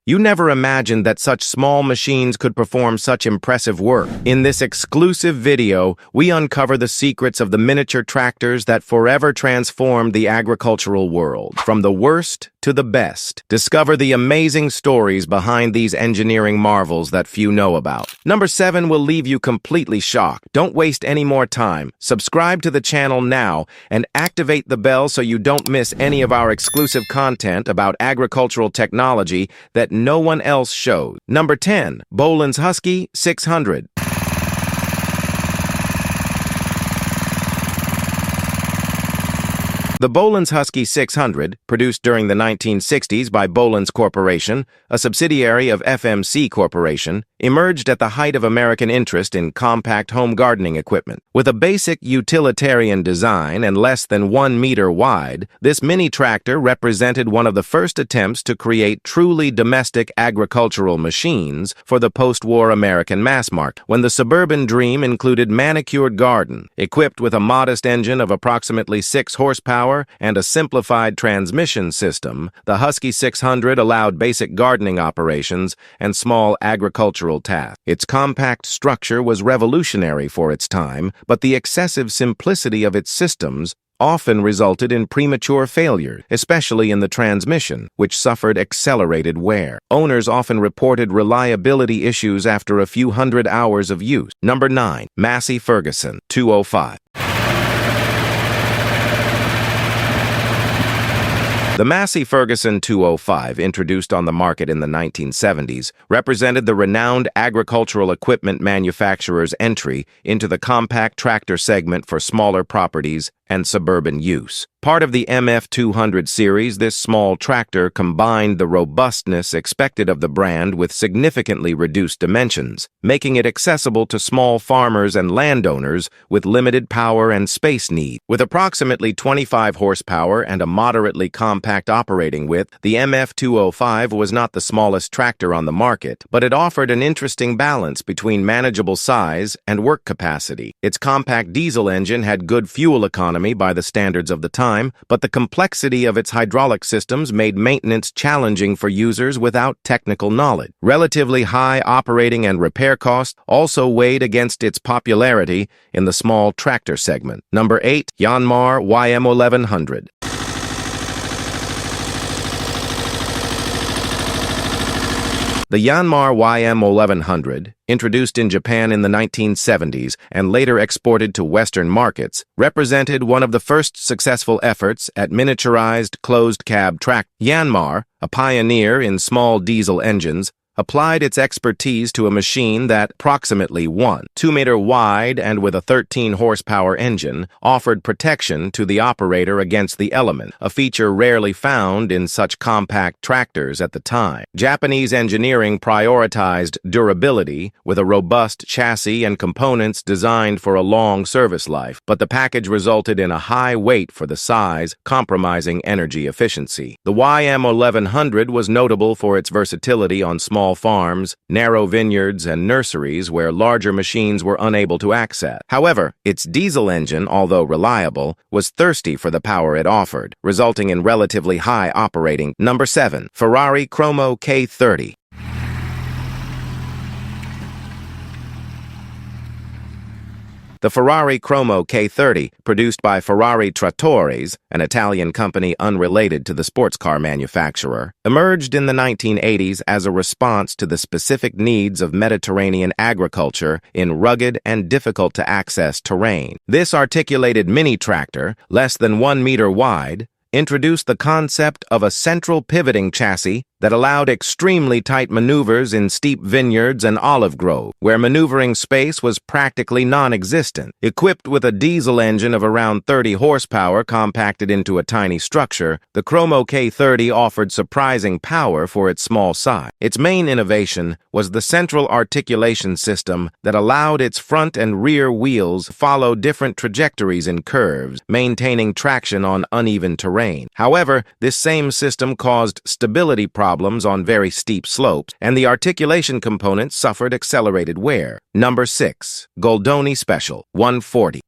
You never imagined that such small machines could perform such impressive work. In this exclusive video, we uncover the secrets of the miniature tractors that forever transformed the agricultural world. From the worst to the best, discover the amazing stories behind these engineering marvels that few know about. Number 7 will leave you completely shocked. Don't waste any more time. Subscribe to the channel now and activate the bell so you don't miss any of our exclusive content about agricultural technology that no one else shows. Number 10, Bolens Husky 600. The Bolens Husky 600, produced during the 1960s by Bolens Corporation, a subsidiary of FMC Corporation, emerged at the height of American interest in compact home gardening equipment. With a basic utilitarian design and less than 1 meter wide, this mini tractor represented one of the first attempts to create truly domestic agricultural machines for the post-war American mass market, when the suburban dream included manicured garden, equipped with a modest engine of approximately 6 horsepower and a simplified transmission system. The Husky 600 allowed basic gardening operations and small agricultural tasks. Its compact structure was revolutionary for its time, but the excessive simplicity of its systems often resulted in premature failure, especially in the transmission, which suffered accelerated wear. Owners often reported reliability issues after a few hundred hours of use. Number 9, Massey Ferguson 205. The Massey Ferguson 205, introduced on the market in the 1970s, represented the renowned agricultural equipment manufacturer's entry into the compact tractor segment for smaller properties and suburban use. Part of the MF200 series, this small tractor combined the robustness expected of the brand with significantly reduced dimensions, making it accessible to small farmers and landowners with limited power and space needs. With approximately 25 horsepower and a moderately compact operating width, the MF205 was not the smallest tractor on the market, but it offered an interesting balance between manageable size and work capacity. Its compact diesel engine had good fuel economy by the standards of the time, but the complexity of its hydraulic systems made maintenance challenging for users without technical knowledge. Relatively high operating and repair costs also weighed against its popularity in the small tractor segment. Number 8, Yanmar YM1100. The Yanmar YM1100, introduced in Japan in the 1970s and later exported to Western markets, represented one of the first successful efforts at miniaturized closed-cab tractor. Yanmar, a pioneer in small diesel engines, applied its expertise to a machine that, approximately 2 meter wide and with a 13 horsepower engine, offered protection to the operator against the element, a feature rarely found in such compact tractors at the time. Japanese engineering prioritized durability with a robust chassis and components designed for a long service life, but the package resulted in a high weight for the size, compromising energy efficiency. The YM1100 was notable for its versatility on small farms, narrow vineyards, and nurseries where larger machines were unable to access. However, its diesel engine, although reliable, was thirsty for the power it offered, resulting in relatively high operating. Number 7, Ferrari Cromo K30. The Ferrari Cromo K30, produced by Ferrari Trattori, an Italian company unrelated to the sports car manufacturer, emerged in the 1980s as a response to the specific needs of Mediterranean agriculture in rugged and difficult-to-access terrain. This articulated mini-tractor, less than 1 meter wide, introduced the concept of a central pivoting chassis that allowed extremely tight maneuvers in steep vineyards and olive groves, where maneuvering space was practically non-existent. Equipped with a diesel engine of around 30 horsepower compacted into a tiny structure, the Cromo K30 offered surprising power for its small size. Its main innovation was the central articulation system that allowed its front and rear wheels follow different trajectories in curves, maintaining traction on uneven terrain. However, this same system caused stability problems on very steep slopes, and the articulation components suffered accelerated wear. Number 6, Goldoni Special 140.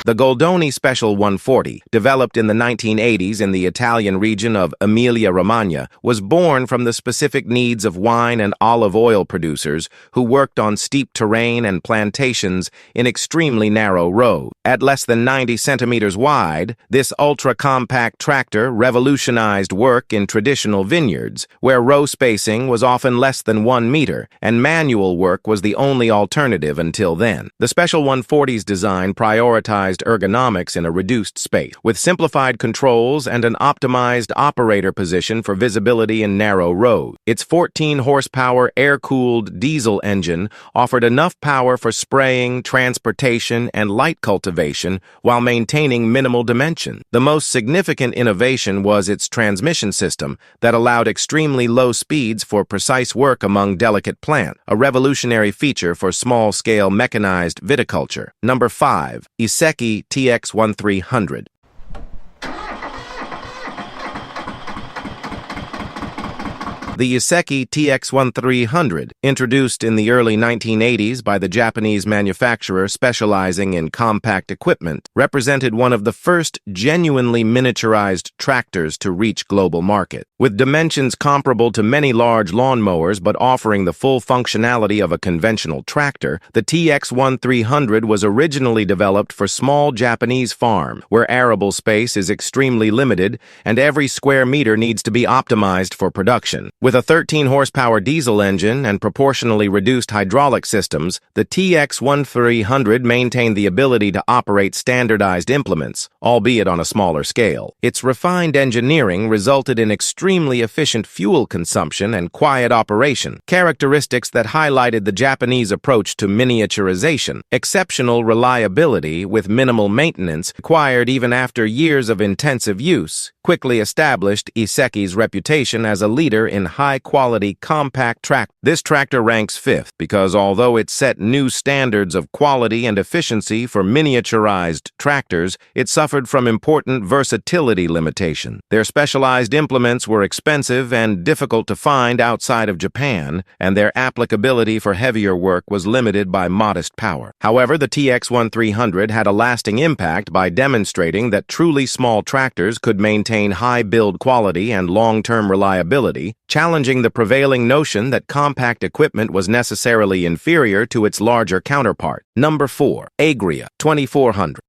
The Goldoni Special 140, developed in the 1980s in the Italian region of Emilia-Romagna, was born from the specific needs of wine and olive oil producers who worked on steep terrain and plantations in extremely narrow roads. At less than 90 centimeters wide, this ultra-compact tractor revolutionized work in traditional vineyards, where row spacing was often less than 1 meter, and manual work was the only alternative until then. The Special 140's design prioritized ergonomics in a reduced space, with simplified controls and an optimized operator position for visibility in narrow roads. Its 14-horsepower air-cooled diesel engine offered enough power for spraying, transportation, and light cultivation while maintaining minimal dimension. The most significant innovation was its transmission system that allowed extremely low speeds for precise work among delicate plants, a revolutionary feature for small-scale mechanized viticulture. Number 5. Iseki TX1300. The Iseki TX1300, introduced in the early 1980s by the Japanese manufacturer specializing in compact equipment, represented one of the first genuinely miniaturized tractors to reach global market. With dimensions comparable to many large lawnmowers but offering the full functionality of a conventional tractor, the TX1300 was originally developed for small Japanese farms, where arable space is extremely limited and every square meter needs to be optimized for production. With a 13-horsepower diesel engine and proportionally reduced hydraulic systems, the TX1300 maintained the ability to operate standardized implements, albeit on a smaller scale. Its refined engineering resulted in extremely efficient fuel consumption and quiet operation, characteristics that highlighted the Japanese approach to miniaturization. Exceptional reliability with minimal maintenance, acquired even after years of intensive use, quickly established Iseki's reputation as a leader in high-quality compact tractor. This tractor ranks 5th because although it set new standards of quality and efficiency for miniaturized tractors, it suffered from important versatility limitations. Their specialized implements were expensive and difficult to find outside of Japan, and their applicability for heavier work was limited by modest power. However, the TX1300 had a lasting impact by demonstrating that truly small tractors could maintain high build quality and long-term reliability, challenging the prevailing notion that compact equipment was necessarily inferior to its larger counterpart. Number 4. Agria 2400.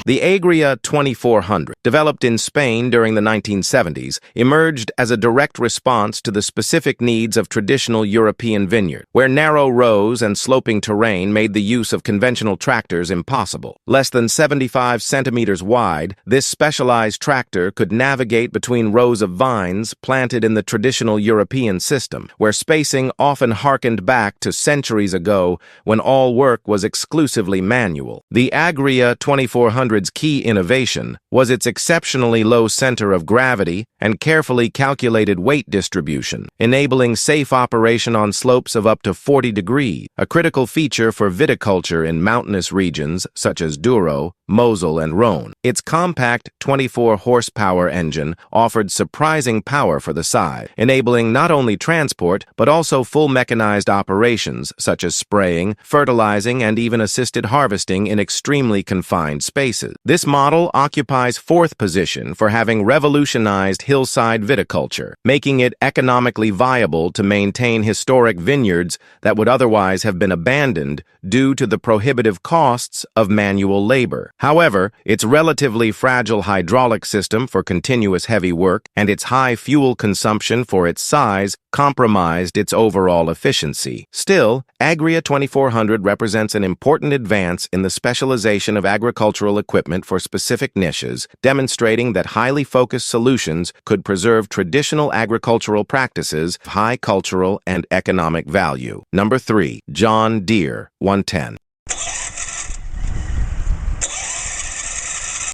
The Agria 2400, developed in Spain during the 1970s, emerged as a direct response to the specific needs of traditional European vineyards, where narrow rows and sloping terrain made the use of conventional tractors impossible. Less than 75 centimeters wide, this specialized tractor could navigate between rows of vines planted in the traditional European system, where spacing often harkened back to centuries ago when all work was exclusively manual. The Agria 2400's key innovation was its exceptionally low center of gravity and carefully calculated weight distribution, enabling safe operation on slopes of up to 40 degrees, a critical feature for viticulture in mountainous regions such as Douro, Mosel, and Rhone. Its compact 24-horsepower engine offered surprising power for the size, enabling not only transport but also full mechanized operations such as spraying, fertilizing, and even assisted harvesting in extremely confined spaces. This model occupies 4th position for having revolutionized hillside viticulture, making it economically viable to maintain historic vineyards that would otherwise have been abandoned due to the prohibitive costs of manual labor. However, its relatively fragile hydraulic system for continuous heavy work and its high fuel consumption for its size compromised its overall efficiency. Still, Agria 2400 represents an important advance in the specialization of agricultural equipment for specific niches, demonstrating that highly focused solutions could preserve traditional agricultural practices of high cultural and economic value. Number 3. John Deere 110.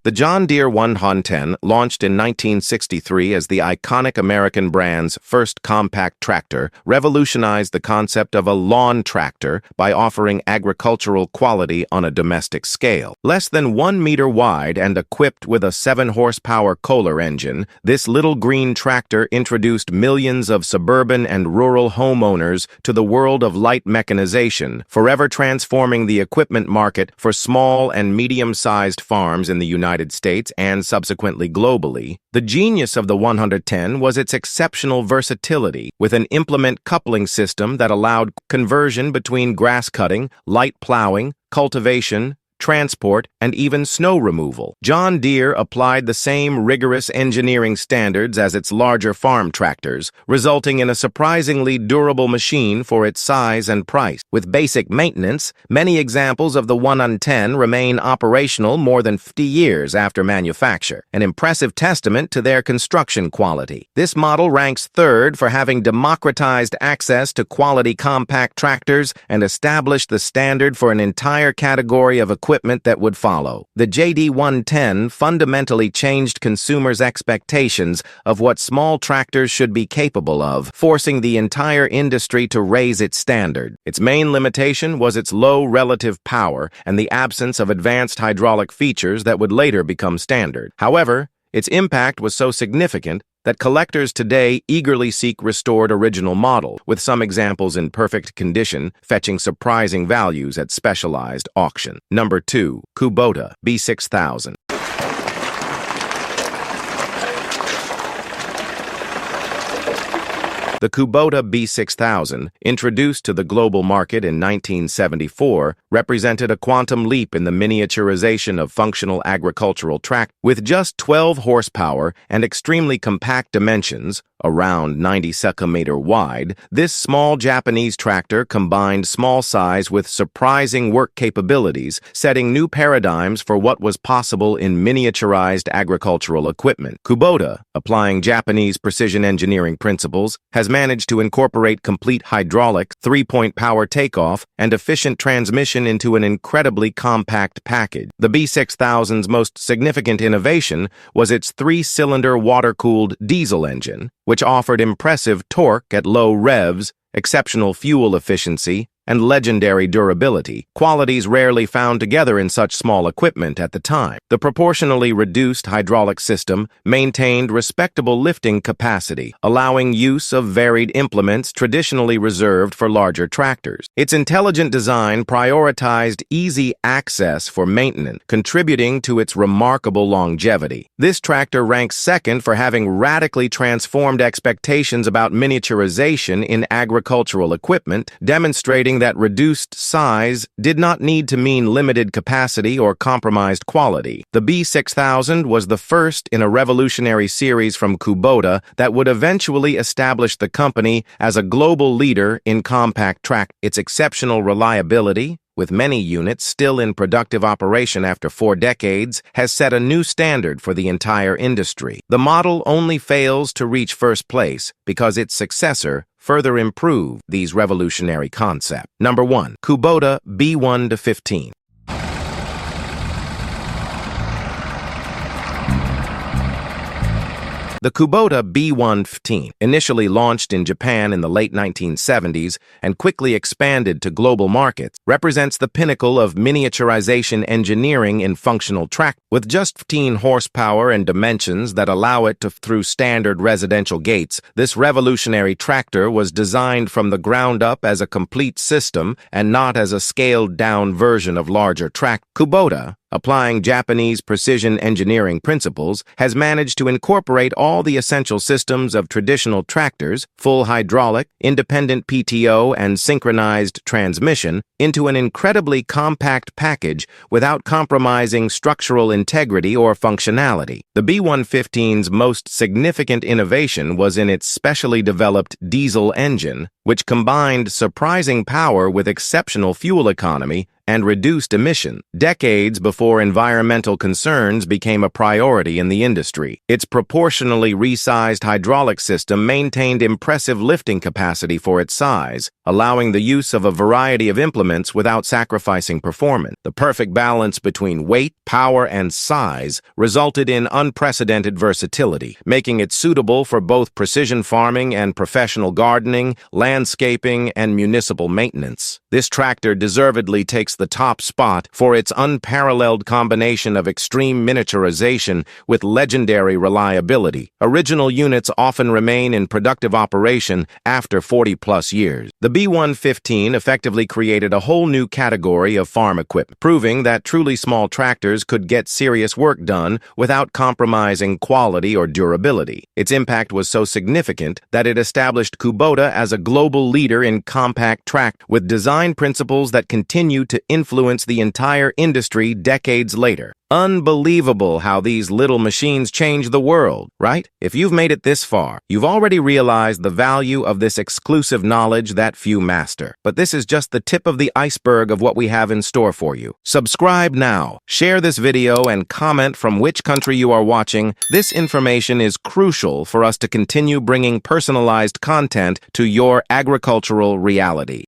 The John Deere 110, launched in 1963 as the iconic American brand's first compact tractor, revolutionized the concept of a lawn tractor by offering agricultural quality on a domestic scale. Less than 1 meter wide and equipped with a 7-horsepower Kohler engine, this little green tractor introduced millions of suburban and rural homeowners to the world of light mechanization, forever transforming the equipment market for small and medium-sized farms in the United States and subsequently globally. The genius of the 110 was its exceptional versatility, with an implement coupling system that allowed conversion between grass cutting, light plowing, cultivation, transport, and even snow removal. John Deere applied the same rigorous engineering standards as its larger farm tractors, resulting in a surprisingly durable machine for its size and price. With basic maintenance, many examples of the 110 remain operational more than 50 years after manufacture, an impressive testament to their construction quality. This model ranks third for having democratized access to quality compact tractors and established the standard for an entire category of equipment that would follow. The JD 110 fundamentally changed consumers' expectations of what small tractors should be capable of, forcing the entire industry to raise its standard. Its main limitation was its low relative power and the absence of advanced hydraulic features that would later become standard. However, its impact was so significant that collectors today eagerly seek restored original model, with some examples in perfect condition fetching surprising values at specialized auction. Number 2. Kubota B6000. The Kubota B6000, introduced to the global market in 1974, represented a quantum leap in the miniaturization of functional agricultural tractors. With just 12 horsepower and extremely compact dimensions, around 90 centimeters wide, this small Japanese tractor combined small size with surprising work capabilities, setting new paradigms for what was possible in miniaturized agricultural equipment. Kubota, applying Japanese precision engineering principles, has managed to incorporate complete hydraulic, 3-point power takeoff, and efficient transmission into an incredibly compact package. The B6000's most significant innovation was its 3-cylinder water-cooled diesel engine, which offered impressive torque at low revs, exceptional fuel efficiency, and legendary durability, qualities rarely found together in such small equipment at the time. The proportionally reduced hydraulic system maintained respectable lifting capacity, allowing use of varied implements traditionally reserved for larger tractors. Its intelligent design prioritized easy access for maintenance, contributing to its remarkable longevity. This tractor ranks second for having radically transformed expectations about miniaturization in agricultural equipment, demonstrating that reduced size did not need to mean limited capacity or compromised quality. The B6000 was the first in a revolutionary series from Kubota that would eventually establish the company as a global leader in compact tractors. Its exceptional reliability, with many units still in productive operation after 4 decades, has set a new standard for the entire industry. The model only fails to reach first place because its successor further improved these revolutionary concepts. Number 1. Kubota B1-15. The Kubota B1-15, initially launched in Japan in the late 1970s and quickly expanded to global markets, represents the pinnacle of miniaturization engineering in functional tractors. With just 15 horsepower and dimensions that allow it to through standard residential gates, this revolutionary tractor was designed from the ground up as a complete system and not as a scaled-down version of larger tractors. Kubota, applying Japanese precision engineering principles, has managed to incorporate all the essential systems of traditional tractors, full hydraulic, independent PTO, and synchronized transmission, into an incredibly compact package without compromising structural integrity or functionality. The B1-15's most significant innovation was in its specially developed diesel engine, which combined surprising power with exceptional fuel economy and reduced emissions, decades before environmental concerns became a priority in the industry. Its proportionally resized hydraulic system maintained impressive lifting capacity for its size, allowing the use of a variety of implements without sacrificing performance. The perfect balance between weight, power, and size resulted in unprecedented versatility, making it suitable for both precision farming and professional gardening, landscaping, and municipal maintenance. This tractor deservedly takes the top spot for its unparalleled combination of extreme miniaturization with legendary reliability. Original units often remain in productive operation after 40-plus years. The B1-15 effectively created a whole new category of farm equipment, proving that truly small tractors could get serious work done without compromising quality or durability. Its impact was so significant that it established Kubota as a global leader in compact tractors, with design principles that continue to influence the entire industry decades later. Unbelievable how these little machines change the world, right? If you've made it this far, you've already realized the value of this exclusive knowledge that few master. But this is just the tip of the iceberg of what we have in store for you. Subscribe now, share this video, and comment from which country you are watching. This information is crucial for us to continue bringing personalized content to your agricultural reality.